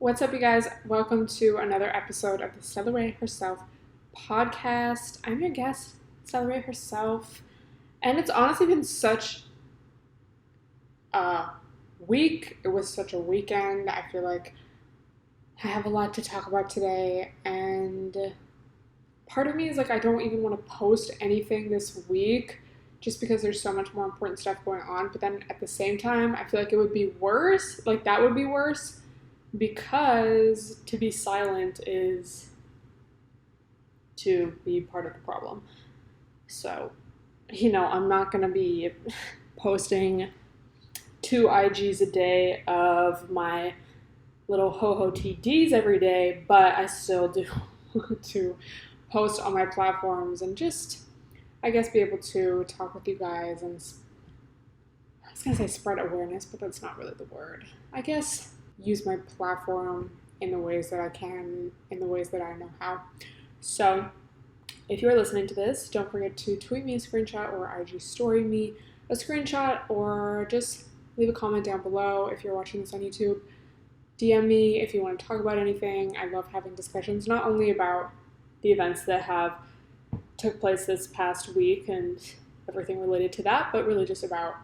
What's up, you guys? Welcome to another episode of the Stella Herself podcast. I'm your guest, Stella herself, and it's honestly been such a week. It was such a weekend. I feel like I have a lot to talk about today, and part of me is like I don't even want to post anything this week just because there's so much more important stuff going on, but then at the same time, I feel like it would be worse. Like, that would be worse. Because to be silent is to be part of the problem. So, I'm not going to be posting 2 IGs a day of my little ho-ho TDs every day, but I still do want to post on my platforms and just, I guess, be able to talk with you guys and, I was going to say spread awareness, but that's not really the word. I guess use my platform in the ways that I can, in the ways that I know how. So if you're listening to this, don't forget to tweet me a screenshot or IG story me a screenshot, or just leave a comment down below if you're watching this on YouTube. DM me if you want to talk about anything. I love having discussions, not only about the events that have took place this past week and everything related to that, but really just about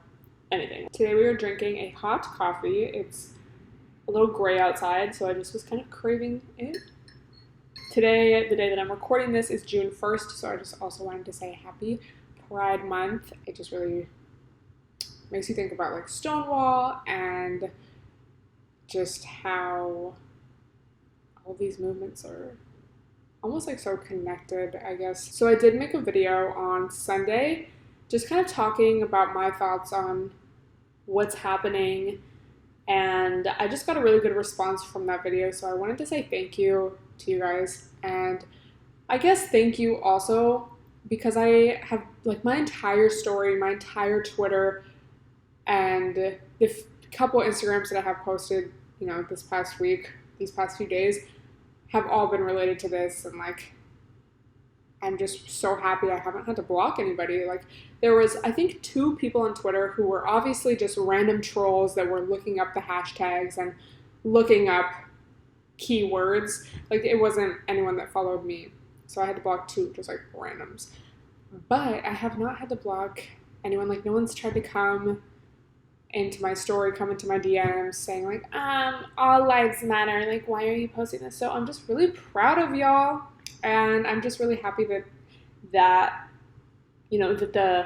anything. Today we are drinking a hot coffee. It's a little gray outside, so I just was kind of craving it. Today, the day that I'm recording this, is June 1st, so I just also wanted to say happy Pride Month. It just really makes you think about like Stonewall and just how all these movements are almost like so connected, I guess. So I did make a video on Sunday just kind of talking about my thoughts on what's happening, and I just got a really good response from that video, so I wanted to say thank you to you guys. And I guess thank you also because I have like my entire story, my entire Twitter, and the couple Instagrams that I have posted, this past week, these past few days, have all been related to this, and like I'm just so happy I haven't had to block anybody. Like, there was, I think, 2 people on Twitter who were obviously just random trolls that were looking up the hashtags and looking up keywords. Like, it wasn't anyone that followed me. So I had to block 2, just like randoms. But I have not had to block anyone. Like, no one's tried to come into my story, come into my DMs saying like, all lives matter. Like, why are you posting this? So I'm just really proud of y'all. And I'm just really happy that that the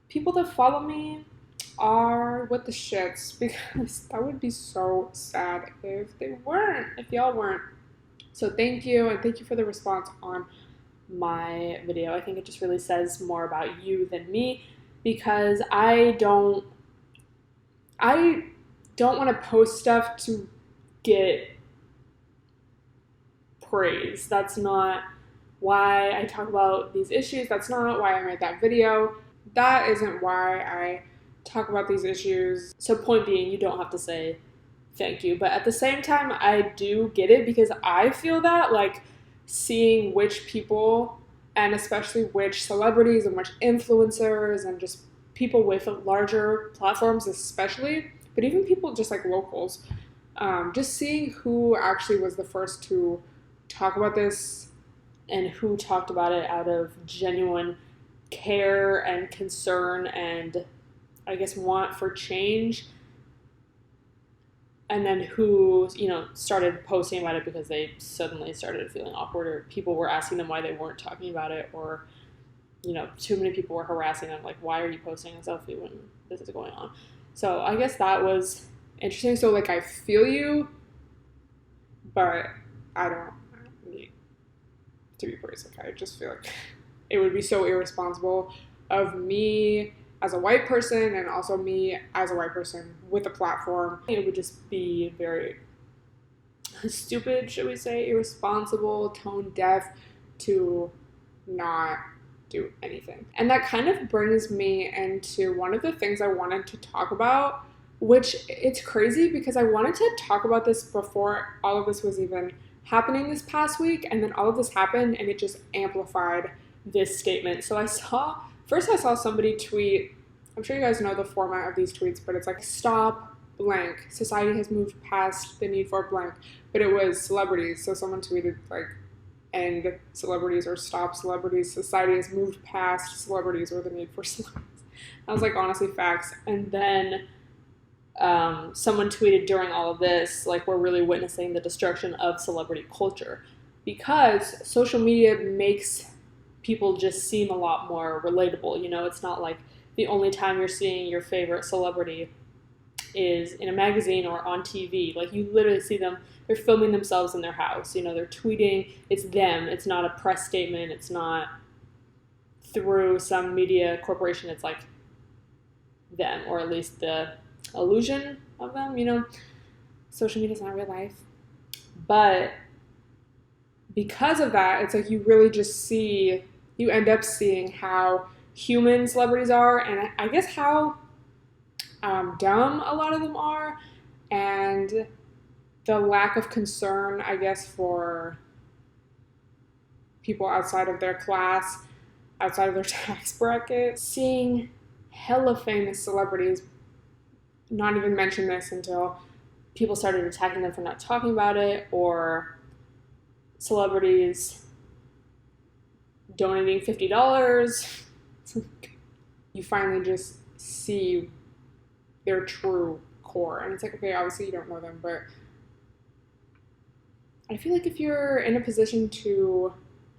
people that follow me are with the shits, because that would be so sad if y'all weren't. So thank you, and thank you for the response on my video. I think it just really says more about you than me, because I don't want to post stuff to get praise. That's not why I talk about these issues. That's not why I made that video. That isn't why I talk about these issues. So point being, you don't have to say thank you. But at the same time, I do get it, because I feel that like seeing which people, and especially which celebrities and which influencers and just people with larger platforms especially, but even people just like locals, just seeing who actually was the first to talk about this and who talked about it out of genuine care and concern and, I guess, want for change, and then who, started posting about it because they suddenly started feeling awkward, or people were asking them why they weren't talking about it, or, too many people were harassing them, like, why are you posting a selfie when this is going on? So I guess that was interesting. So, like, I feel you, but I don't need to be praised. Like, I just feel like it would be so irresponsible of me as a white person, and also me as a white person with a platform. It would just be very stupid, should we say, irresponsible, tone deaf to not do anything. And that kind of brings me into one of the things I wanted to talk about, which it's crazy because I wanted to talk about this before all of this was even happening this past week, and then all of this happened and it just amplified this statement. So I saw somebody tweet, I'm sure you guys know the format of these tweets, but it's like, stop blank. Society has moved past the need for blank. But it was celebrities. So someone tweeted like, end celebrities or stop celebrities. Society has moved past celebrities or the need for celebrities. I was like, honestly, facts. And then someone tweeted during all of this, like, we're really witnessing the destruction of celebrity culture because social media makes people just seem a lot more relatable. You know, it's not like the only time you're seeing your favorite celebrity is in a magazine or on TV. Like, you literally see them, they're filming themselves in their house. You know, they're tweeting. It's them. It's not a press statement. It's not through some media corporation. It's like them, or at least the illusion of them, you know. Social media is not real life. But because of that, it's like you really just see, you end up seeing how human celebrities are, and I guess how dumb a lot of them are, and the lack of concern, I guess, for people outside of their class, outside of their tax bracket. Seeing hella famous celebrities not even mention this until people started attacking them for not talking about it, or celebrities donating $50. You finally just see their true core. And it's like, okay, obviously you don't know them, but I feel like if you're in a position to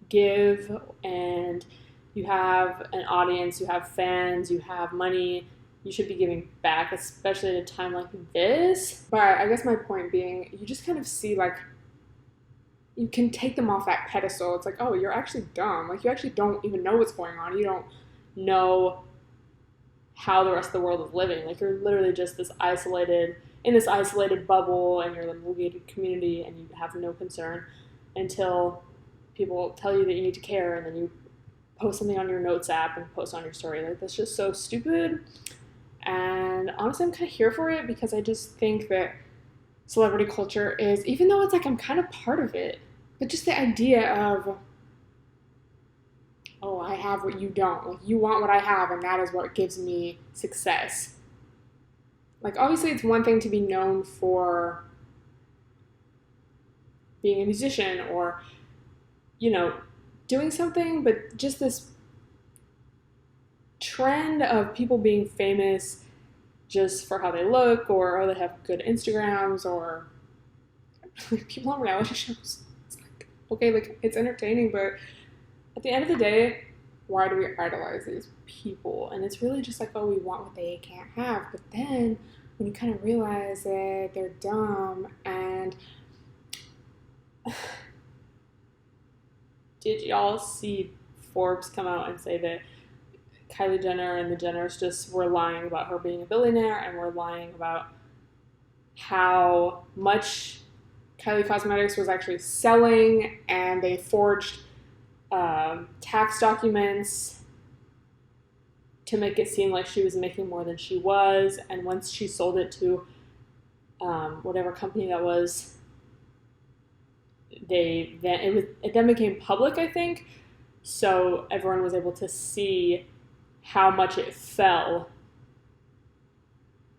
give and you have an audience, you have fans, you have money, you should be giving back, especially at a time like this. But I guess my point being, you just kind of see, like, you can take them off that pedestal. It's like, oh, you're actually dumb. Like, you actually don't even know what's going on. You don't know how the rest of the world is living. Like, you're literally just this isolated bubble, and you're in a gated community, and you have no concern until people tell you that you need to care, and then you post something on your notes app and post on your story. Like, that's just so stupid. And honestly, I'm kind of here for it, because I just think that celebrity culture is, even though it's like I'm kind of part of it, but just the idea of, oh, I have what you don't. Like, you want what I have, and that is what gives me success. Like, obviously, it's one thing to be known for being a musician or, you know, doing something, but just this trend of people being famous just for how they look, or oh, they have good Instagrams, or like, people on reality shows. It's like, okay, like, it's entertaining, but at the end of the day, why do we idolize these people? And it's really just like, oh, we want what they can't have. But then when you kind of realize that they're dumb, and did y'all see Forbes come out and say that Kylie Jenner and the Jenners just were lying about her being a billionaire, and were lying about how much Kylie Cosmetics was actually selling, and they forged tax documents to make it seem like she was making more than she was. And once she sold it to whatever company that was, it then became public, I think. So everyone was able to see how much it fell.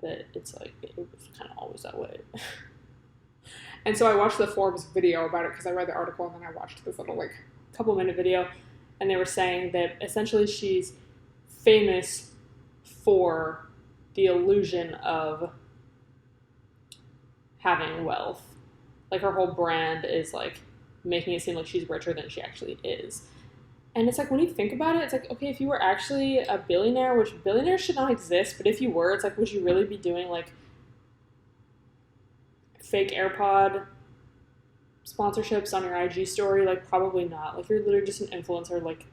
But it's like, it was kind of always that way. And so I watched the Forbes video about it, because I read the article, and then I watched this little, like, couple-minute video, and they were saying that essentially she's famous for the illusion of having wealth. Like, her whole brand is, like, making it seem like she's richer than she actually is. And it's like, when you think about it, it's like, okay, if you were actually a billionaire, which billionaires should not exist, but if you were, it's like, would you really be doing, like, fake AirPod sponsorships on your IG story? Like, probably not. Like, you're literally just an influencer like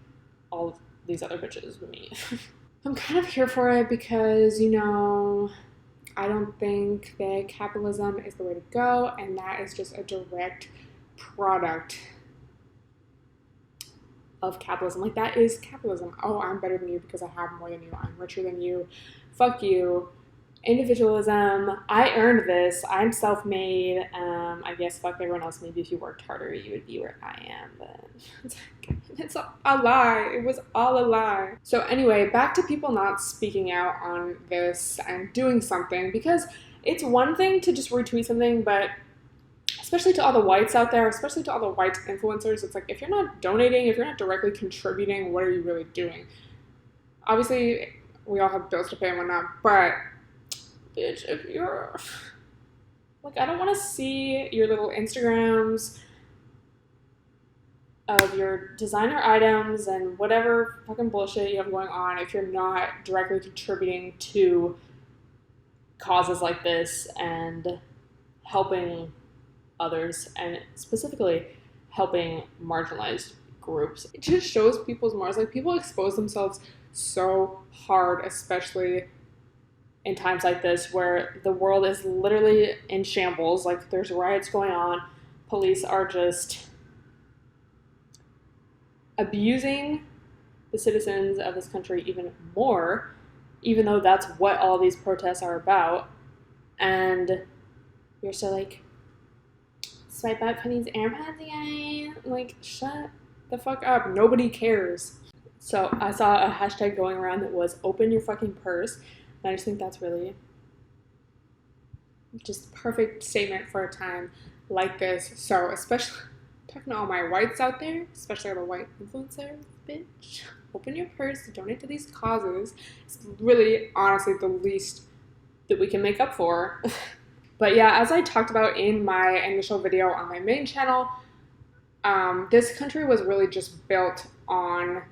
all of these other bitches with me. I'm kind of here for it, because, you know, I don't think that capitalism is the way to go, and that is just a direct product of capitalism. Like, that is capitalism. Oh, I'm better than you because I have more than you. I'm richer than you. Fuck you. Individualism. I earned this. I'm self-made. I guess fuck everyone else. Maybe if you worked harder, you would be where I am. But it's a lie. It was all a lie. So anyway, back to people not speaking out on this and doing something, because it's one thing to just retweet something, but especially to all the whites out there, especially to all the white influencers, it's like, if you're not donating, if you're not directly contributing, what are you really doing? Obviously, we all have bills to pay and whatnot, but bitch, if you're like, I don't want to see your little Instagrams of your designer items and whatever fucking bullshit you have going on if you're not directly contributing to causes like this and helping others, and specifically helping marginalized groups. It just shows people's morals. Like, people expose themselves so hard, especially in times like this where the world is literally in shambles. Like, there's riots going on, police are just abusing the citizens of this country even more, even though that's what all these protests are about. And you're still like, swipe up for these AirPods again. Like, shut the fuck up. Nobody cares. So I saw a hashtag going around that was open your fucking purse. And I just think that's really just perfect statement for a time like this. So especially talking to all my whites out there, especially all the white influencers, bitch, open your purse, donate to these causes. It's really, honestly, the least that we can make up for. But yeah, as I talked about in my initial video on my main channel, this country was really just built on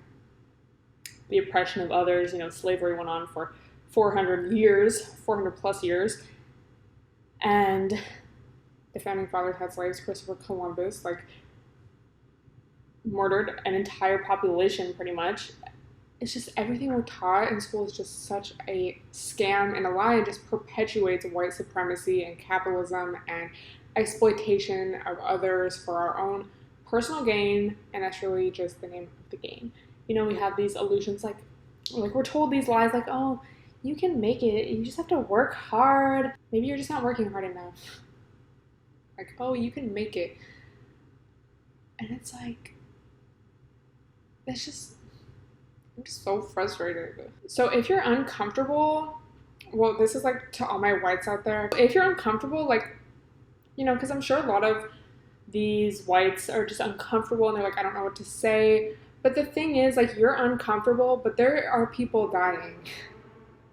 the oppression of others. You know, slavery went on for 400 plus years. And the founding fathers had slaves. Christopher Columbus, like, murdered an entire population pretty much. It's just everything we're taught in school is just such a scam and a lie, and just perpetuates white supremacy and capitalism and exploitation of others for our own personal gain, and that's really just the name of the game. You know, we have these illusions, like we're told these lies, like, oh, you can make it, you just have to work hard. Maybe you're just not working hard enough. Like, oh, you can make it. And it's like, that's just, I'm just so frustrated. So if you're uncomfortable, well, this is like to all my whites out there. If you're uncomfortable, like, you know, because I'm sure a lot of these whites are just uncomfortable and they're like, I don't know what to say. But the thing is, like, you're uncomfortable, but there are people dying.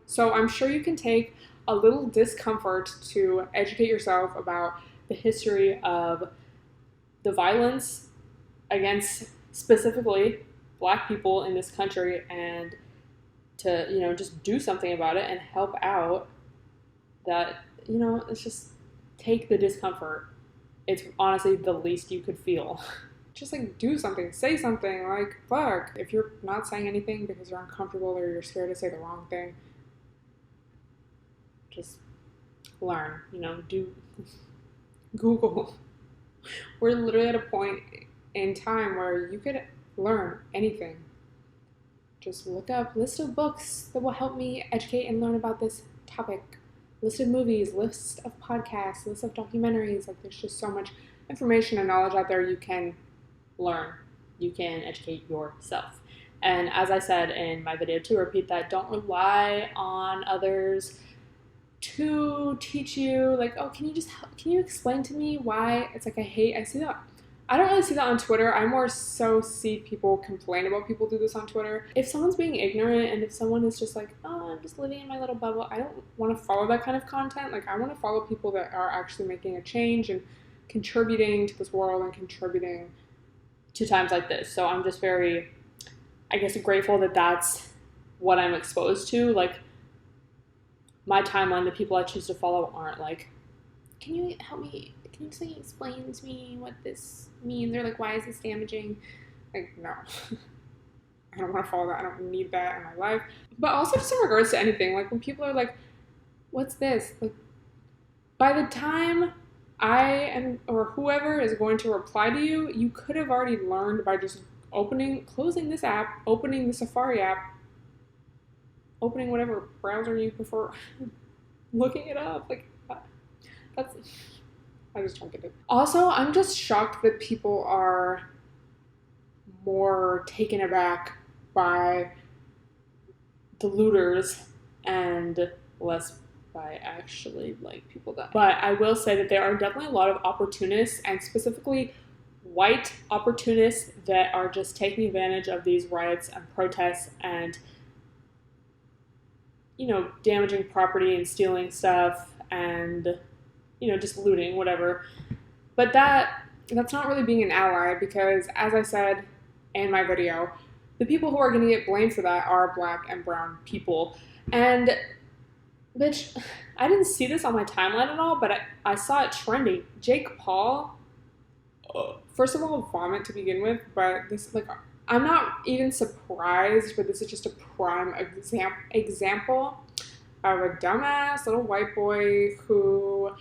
So I'm sure you can take a little discomfort to educate yourself about the history of the violence against specifically Black people in this country, and to, you know, just do something about it and help out. That, you know, it's just take the discomfort. It's honestly the least you could feel. Just like do something, say something. Like, fuck, if you're not saying anything because you're uncomfortable or you're scared to say the wrong thing, just learn, you know, do Google. We're literally at a point in time where you could learn anything. Just look up list of books that will help me educate and learn about this topic. List of movies, list of podcasts, list of documentaries. Like, there's just so much information and knowledge out there you can learn. You can educate yourself. And as I said in my video, to repeat that, don't rely on others to teach you, like, oh, can you explain to me why? It's like, I see that. I don't really see that on Twitter. I more so see people complain about people do this on Twitter. If someone's being ignorant and if someone is just like, oh, I'm just living in my little bubble, I don't want to follow that kind of content. Like, I want to follow people that are actually making a change and contributing to this world and contributing to times like this. So I'm just very, I guess, grateful that that's what I'm exposed to. Like, my timeline, the people I choose to follow aren't like, can you help me? Can you just explain to me what this means? Or like, why is this damaging? Like, no. I don't want to follow that. I don't need that in my life. But also just in regards to anything, like when people are like, what's this? Like, by the time I am, or whoever is going to reply to you, you could have already learned by just closing this app, opening the Safari app, opening whatever browser you prefer, looking it up. Like, that's, I just don't get it. Also, I'm just shocked that people are more taken aback by the looters and less by actually like people that. But I will say that there are definitely a lot of opportunists, and specifically white opportunists, that are just taking advantage of these riots and protests and, you know, damaging property and stealing stuff and, you know, just looting, whatever. But that's not really being an ally, because as I said in my video, the people who are going to get blamed for that are Black and brown people. And, bitch, I didn't see this on my timeline at all, but I saw it trending. Jake Paul, first of all, vomit to begin with, but this, like, I'm not even surprised, but this is just a prime example of a dumbass little white boy who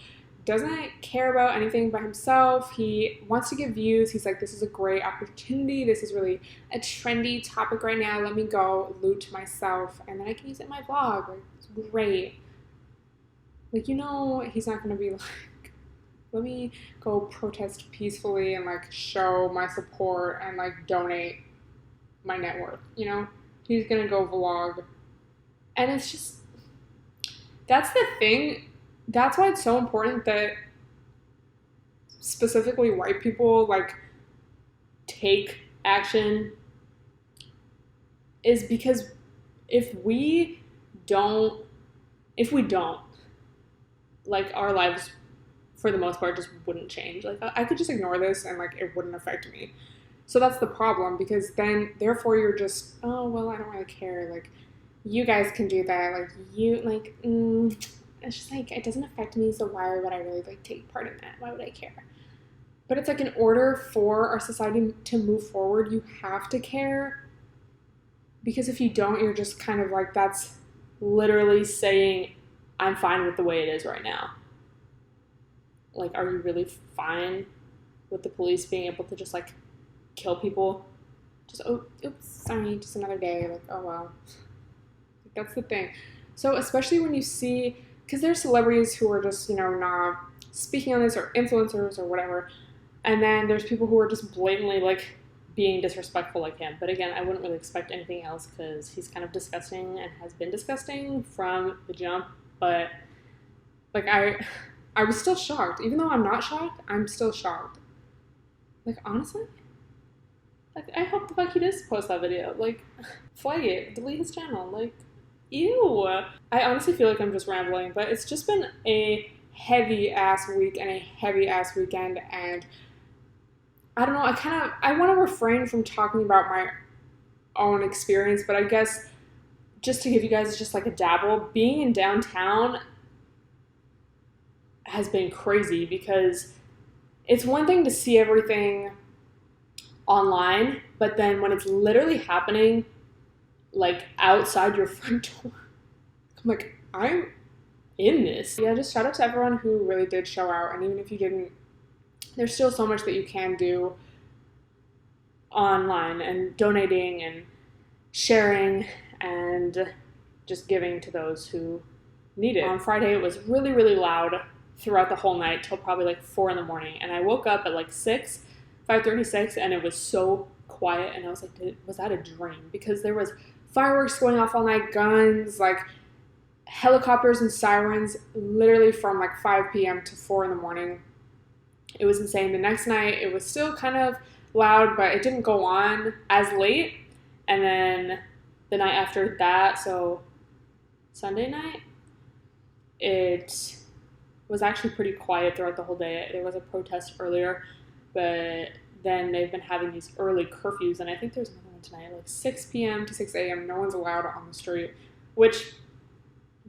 doesn't care about anything but himself. He wants to give views. He's like, this is a great opportunity. This is really a trendy topic right now. Let me go loot myself, and then I can use it in my vlog. Like, it's great. Like, you know, he's not going to be like, let me go protest peacefully and, like, show my support and, like, donate my net worth, you know? He's going to go vlog. And it's just, that's the thing. That's why it's so important that specifically white people, like, take action, is because if we don't, like, our lives for the most part just wouldn't change. Like, I could just ignore this and, like, it wouldn't affect me. So that's the problem, because then, therefore, you're just, oh, well, I don't really care. Like, you guys can do that. Like, you, like, it's just like, it doesn't affect me, so why would I really, like, take part in that? Why would I care? But it's like, in order for our society to move forward, you have to care. Because if you don't, you're just kind of like, that's literally saying, I'm fine with the way it is right now. Like, are you really fine with the police being able to just, like, kill people? Just, oh, oops, sorry, just another day. Like, oh, well. That's the thing. So especially when you see, because there's celebrities who are just, you know, not speaking on this, or influencers or whatever, and then there's people who are just blatantly, like, being disrespectful like him. But again, I wouldn't really expect anything else, because he's kind of disgusting and has been disgusting from the jump. But, like, I was still shocked. Even though I'm not shocked, I'm still shocked. Like, honestly, like, I hope the fuck he does post that video. Like, flag it, delete his channel. Like, ew. I honestly feel like I'm just rambling, but it's just been a heavy-ass week and a heavy-ass weekend, and I don't know, I want to refrain from talking about my own experience, but I guess just to give you guys just, like, a dabble, being in downtown has been crazy, because it's one thing to see everything online, but then when it's literally happening, like, outside your front door, I'm like, I'm in this. Yeah, just shout out to everyone who really did show out, and even if you didn't, there's still so much that you can do online, and donating and sharing and just giving to those who need it. On Friday, it was really, really loud throughout the whole night till probably like 4 in the morning, and I woke up at like 5:36, and it was so quiet, and I was like, was that a dream? Because there was fireworks going off all night, guns, like helicopters and sirens, literally from like 5 p.m. to 4 in the morning. It was insane. The next night, it was still kind of loud, but it didn't go on as late. And then the night after that, so Sunday night, it was actually pretty quiet throughout the whole day. There was a protest earlier, but then they've been having these early curfews, and I think there's another one tonight, like 6 p.m. to 6 a.m. No one's allowed on the street, which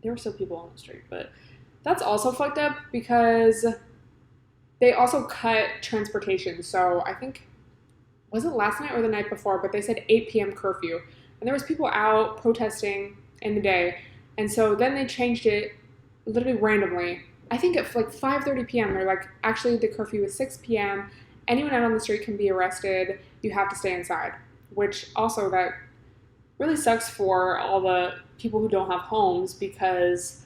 there were still people on the street, but that's also fucked up because they also cut transportation. So I think, was it last night or the night before, but they said 8 p.m. curfew, and there was people out protesting in the day, and so then they changed it literally randomly. I think at like 5:30 p.m. they're like, actually the curfew is 6 p.m. Anyone out on the street can be arrested. You have to stay inside, which also that really sucks for all the people who don't have homes, because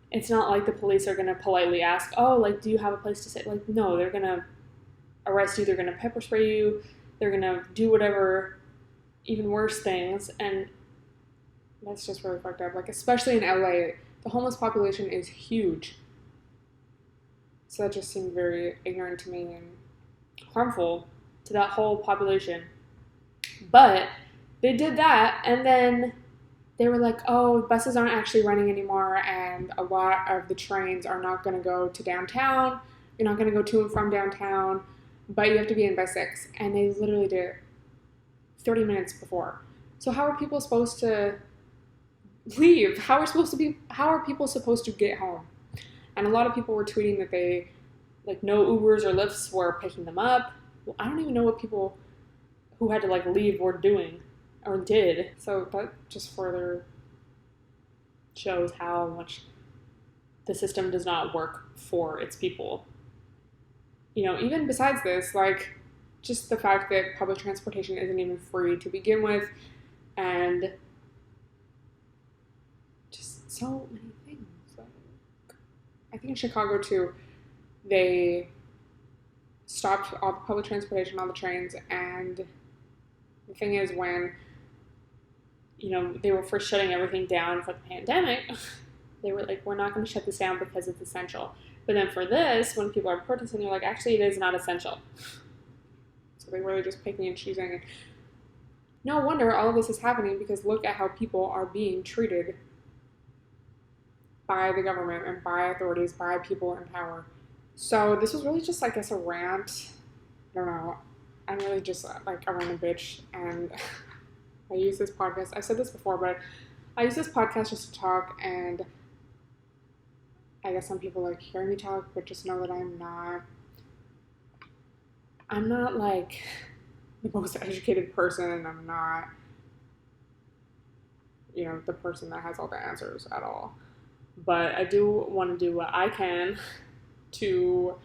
it's not like the police are going to politely ask, oh, like, do you have a place to stay? Like, no, they're going to arrest you. They're going to pepper spray you. They're going to do whatever, even worse things. And that's just really fucked up. Like, especially in LA, The homeless population is huge. So that just seemed very ignorant to me and harmful to that whole population. But they did that, and then they were like, oh, buses aren't actually running anymore, and a lot of the trains are not going to go to downtown. You're not going to go to and from downtown, but you have to be in by 6. And they literally did it 30 minutes before. So how are people supposed to leave? How are people supposed to get home? And a lot of people were tweeting that they, like, no Ubers or Lyfts were picking them up. Well, I don't even know what people who had to, like, leave were doing or did. So that just further shows how much the system does not work for its people. You know, even besides this, like, just the fact that public transportation isn't even free to begin with, and just so many things. Like, I think in Chicago too, they stopped all the public transportation, all the trains, and the thing is, when, you know, they were first shutting everything down for the pandemic, they were like, we're not going to shut this down because it's essential. But then for this, when people are protesting, they're like, actually, it is not essential. So they're really just picking and choosing. And no wonder all of this is happening, because look at how people are being treated by the government and by authorities, by people in power. So this was really just, I guess, a rant. I don't know. I'm really just like a random bitch, and I use this podcast. I've said this before, but I use this podcast just to talk, and I guess some people like hearing me talk, but just know that I'm not like the most educated person. I'm not, you know, the person that has all the answers at all. But I do want to do what I can to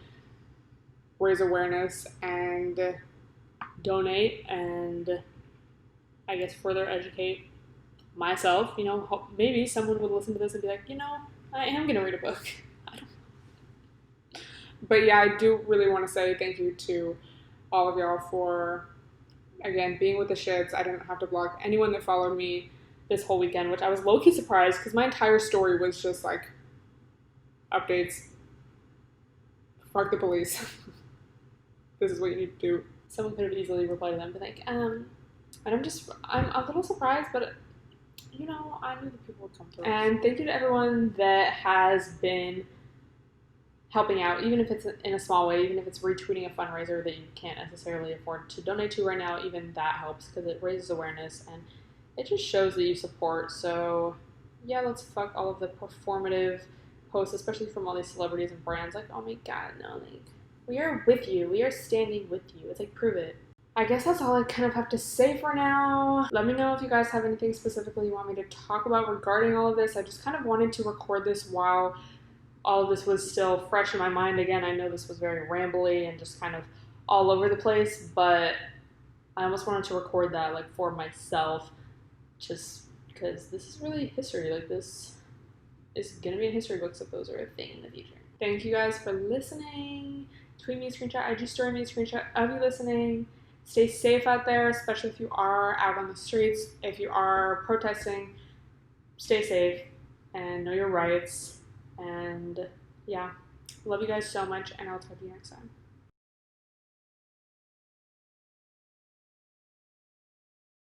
raise awareness and donate, and I guess further educate myself. You know, maybe someone would listen to this and be like, you know, I am going to read a book. I don't. But yeah, I do really want to say thank you to all of y'all for, again, being with the shits. I didn't have to block anyone that followed me this whole weekend, which I was low-key surprised, because my entire story was just like updates. Fuck the police. This is what you need to do. Someone could have easily replied to them and be like, and I'm a little surprised, but, you know, I knew that people would come through. And thank you to everyone that has been helping out, even if it's in a small way, even if it's retweeting a fundraiser that you can't necessarily afford to donate to right now. Even that helps, because it raises awareness and it just shows that you support. So yeah, let's fuck all of the performative posts, especially from all these celebrities and brands. Like, oh my god, no, like, we are with you. We are standing with you. It's like, prove it. I guess that's all I kind of have to say for now. Let me know if you guys have anything specifically you want me to talk about regarding all of this. I just kind of wanted to record this while all of this was still fresh in my mind. Again, I know this was very rambly and just kind of all over the place, but I almost wanted to record that, like, for myself, just because this is really history. Like, this is gonna be in history books if those are a thing in the future. Thank you guys for listening. Tweet me a screenshot, IG story me a screenshot of you listening. Stay safe out there, especially if you are out on the streets. If you are protesting, stay safe and know your rights. And yeah, love you guys so much, and I'll talk to you next time.